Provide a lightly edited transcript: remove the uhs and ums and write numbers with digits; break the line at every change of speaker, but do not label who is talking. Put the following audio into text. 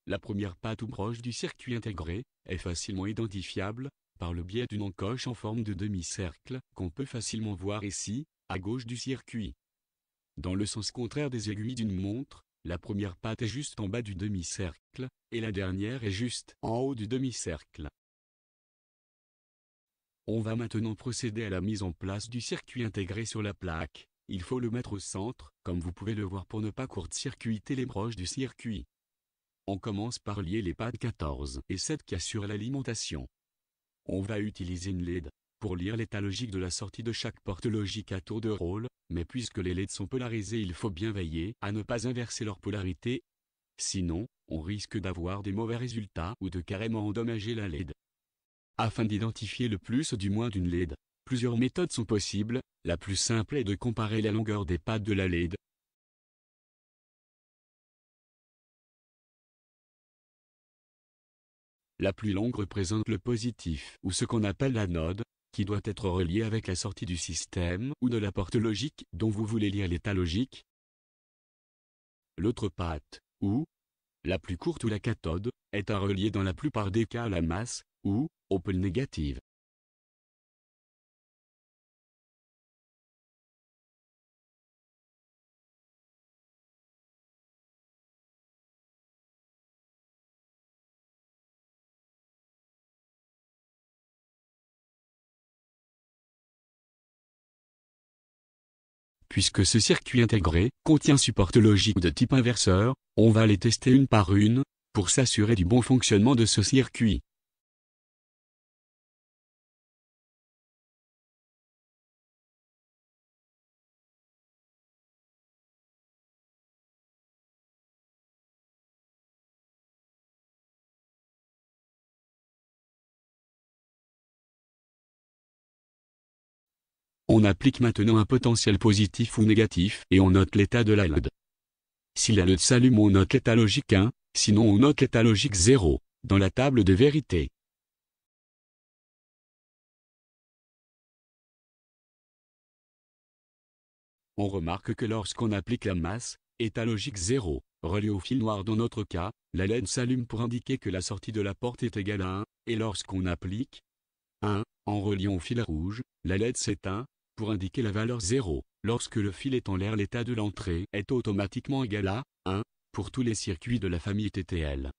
La première patte ou broche du circuit intégré est facilement identifiable par le biais d'une encoche en forme de demi-cercle qu'on peut facilement voir ici, à gauche du circuit. Dans le sens contraire des aiguilles d'une montre, la première patte est juste en bas du demi-cercle, et la dernière est juste en haut du demi-cercle. On va maintenant procéder à la mise en place du circuit intégré sur la plaque. Il faut le mettre au centre, comme vous pouvez le voir pour ne pas court-circuiter les broches du circuit. On commence par lier les pattes 14 et 7 qui assurent l'alimentation. On va utiliser une LED pour lire l'état logique de la sortie de chaque porte logique à tour de rôle, mais puisque les LED sont polarisées, il faut bien veiller à ne pas inverser leur polarité. Sinon, on risque d'avoir des mauvais résultats ou de carrément endommager la LED. Afin d'identifier le plus ou du moins d'une LED, plusieurs méthodes sont possibles. La plus simple est de comparer la longueur des pattes de la LED. La plus longue représente le positif ou ce qu'on appelle l'anode, qui doit être relié avec la sortie du système ou de la porte logique dont vous voulez lire l'état logique. L'autre patte, ou la plus courte ou la cathode, est à relier dans la plupart des cas à la masse, ou au pôle négatif. Puisque ce circuit intégré contient support logique de type inverseur, on va les tester une par une, pour s'assurer du bon fonctionnement de ce circuit. On applique maintenant un potentiel positif ou négatif et on note l'état de la LED. Si la LED s'allume, on note l'état logique 1, sinon on note l'état logique 0, dans la table de vérité. On remarque que lorsqu'on applique la masse, état logique 0, relié au fil noir dans notre cas, la LED s'allume pour indiquer que la sortie de la porte est égale à 1, et lorsqu'on applique 1, en reliant au fil rouge, la LED s'éteint, pour indiquer la valeur 0. Lorsque le fil est en l'air, l'état de l'entrée est automatiquement égal à 1, pour tous les circuits de la famille TTL.